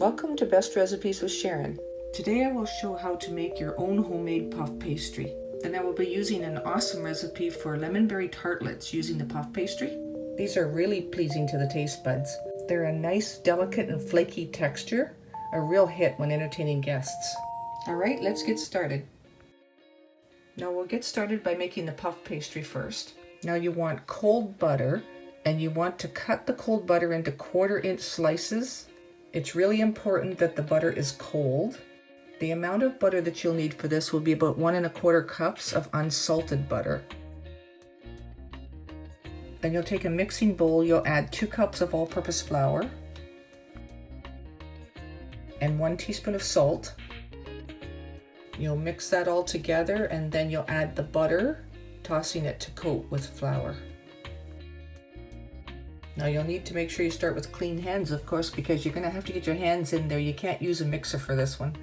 Welcome to Best Recipes with Sharon. Today I will show how to make your own homemade puff pastry. Then I will be using an awesome recipe for lemon berry tartlets using the puff pastry. These are really pleasing to the taste buds. They're a nice, delicate and flaky texture, a real hit when entertaining guests. Alright, let's get started. Now we'll get started by making the puff pastry first. Now you want cold butter, and you want to cut the cold butter into 1/4-inch slices. It's really important that the butter is cold. The amount of butter that you'll need for this will be about 1 1/4 cups of unsalted butter. Then you'll take a mixing bowl, you'll add 2 cups of all-purpose flour and 1 teaspoon of salt. You'll mix that all together and then you'll add the butter, tossing it to coat with flour. Now you'll need to make sure you start with clean hands, of course, because you're going to have to get your hands in there. You can't use a mixer for this one.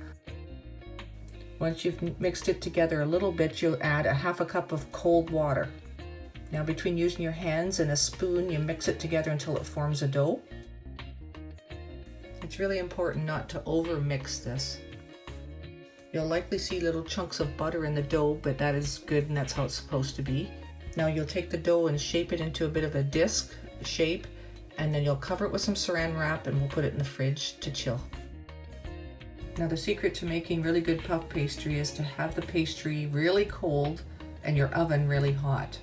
Once you've mixed it together a little bit, you'll add 1/2 cup of cold water. Now between using your hands and a spoon, you mix it together until it forms a dough. It's really important not to over mix this. You'll likely see little chunks of butter in the dough, but that is good and that's how it's supposed to be. Now you'll take the dough and shape it into a bit of a disc shape, and then you'll cover it with some saran wrap and we'll put it in the fridge to chill. Now the secret to making really good puff pastry is to have the pastry really cold and your oven really hot.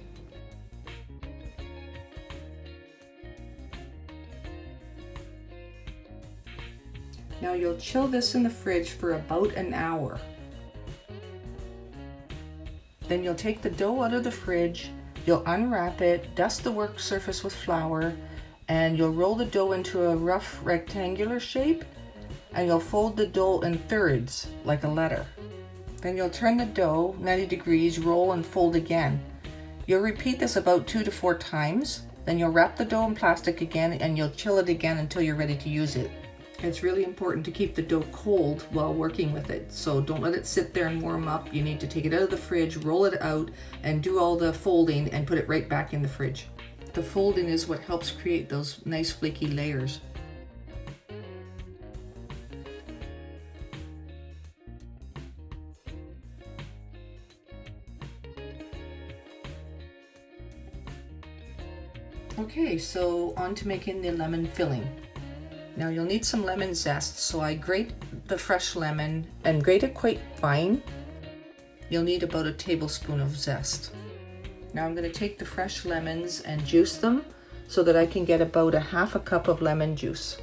Now you'll chill this in the fridge for about an hour. Then you'll take the dough out of the fridge, you'll unwrap it, dust the work surface with flour, and you'll roll the dough into a rough rectangular shape, and you'll fold the dough in thirds, like a letter. Then you'll turn the dough 90 degrees, roll and fold again. You'll repeat this about 2 to 4 times, then you'll wrap the dough in plastic again and you'll chill it again until you're ready to use it. It's really important to keep the dough cold while working with it, so don't let it sit there and warm up. You need to take it out of the fridge, roll it out, and do all the folding and put it right back in the fridge. The folding is what helps create those nice flaky layers. Okay, so on to making the lemon filling. Now you'll need some lemon zest, so I grate the fresh lemon and grate it quite fine. You'll need about 1 tablespoon of zest. Now I'm going to take the fresh lemons and juice them so that I can get about 1/2 cup of lemon juice.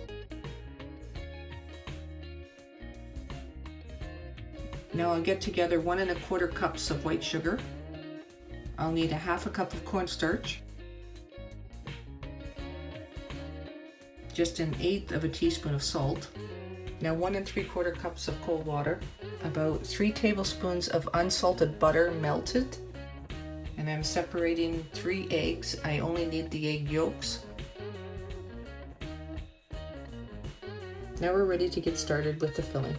Now I'll get together 1 1/4 cups of white sugar. I'll need 1/2 cup of cornstarch, just 1/8 teaspoon of salt. Now 1 3/4 cups of cold water, about 3 tablespoons of unsalted butter melted, and I'm separating 3 eggs. I only need the egg yolks. Now we're ready to get started with the filling.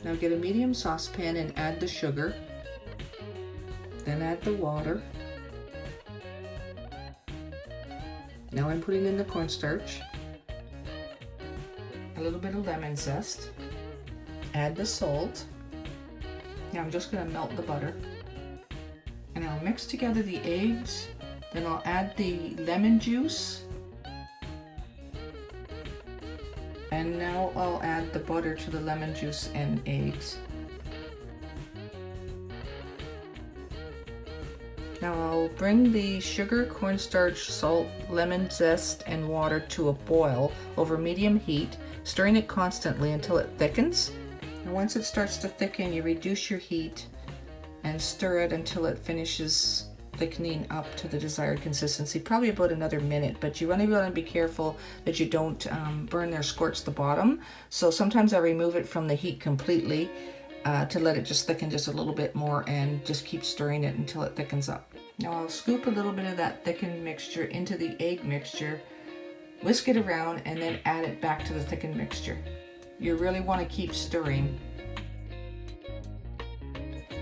Now get a medium saucepan and add the sugar, then add the water. Now I'm putting in the cornstarch, a little bit of lemon zest, add the salt. Now I'm just going to melt the butter, and I'll mix together the eggs, then I'll add the lemon juice, and now I'll add the butter to the lemon juice and eggs. Now I'll bring the sugar, cornstarch, salt, lemon zest, and water to a boil over medium heat, stirring it constantly until it thickens. And once it starts to thicken, you reduce your heat and stir it until it finishes thickening up to the desired consistency, probably about another minute, but you want to be careful that you don't burn or scorch the bottom. So sometimes I remove it from the heat completely to let it just thicken just a little bit more, and just keep stirring it until it thickens up. Now I'll scoop a little bit of that thickened mixture into the egg mixture, whisk it around, and then add it back to the thickened mixture. You really want to keep stirring.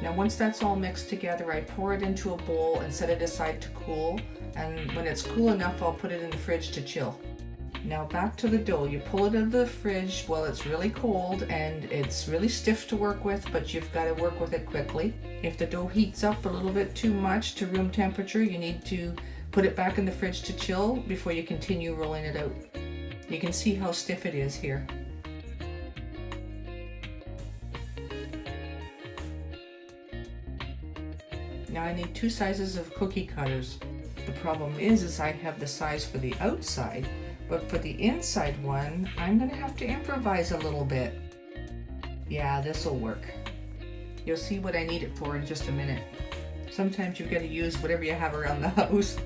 Now once that's all mixed together, I pour it into a bowl and set it aside to cool, and when it's cool enough, I'll put it in the fridge to chill. Now back to the dough. You pull it out of the fridge while it's really cold and it's really stiff to work with, but you've got to work with it quickly. If the dough heats up a little bit too much to room temperature, you need to put it back in the fridge to chill before you continue rolling it out. You can see how stiff it is here. Now I need 2 sizes of cookie cutters. The problem is I have the size for the outside, but for the inside one, I'm gonna have to improvise a little bit. Yeah, this'll work. You'll see what I need it for in just a minute. Sometimes you've got to use whatever you have around the house.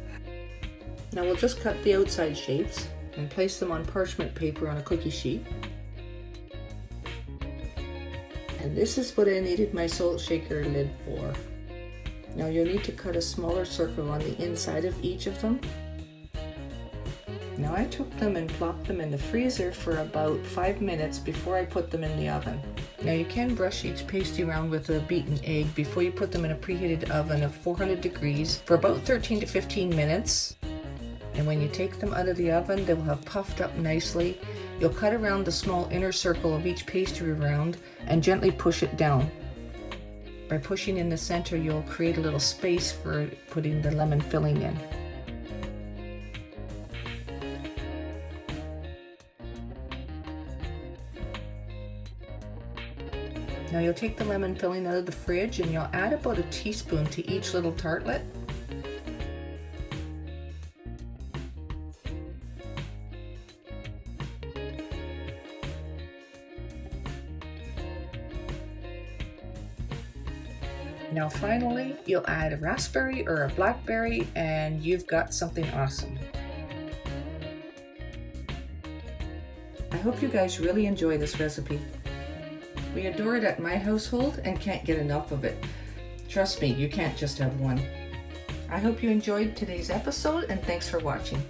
Now we'll just cut the outside shapes and place them on parchment paper on a cookie sheet. And this is what I needed my salt shaker lid for. Now you'll need to cut a smaller circle on the inside of each of them. Now I took them and plopped them in the freezer for about 5 minutes before I put them in the oven. Now you can brush each pastry around with a beaten egg before you put them in a preheated oven of 400 degrees for about 13 to 15 minutes. And when you take them out of the oven, they will have puffed up nicely. You'll cut around the small inner circle of each pastry round and gently push it down. By pushing in the center, you'll create a little space for putting the lemon filling in. Now you'll take the lemon filling out of the fridge and you'll add about a teaspoon to each little tartlet. Now finally, you'll add a raspberry or a blackberry and you've got something awesome. I hope you guys really enjoy this recipe. We adore it at my household and can't get enough of it. Trust me, you can't just have one. I hope you enjoyed today's episode and thanks for watching.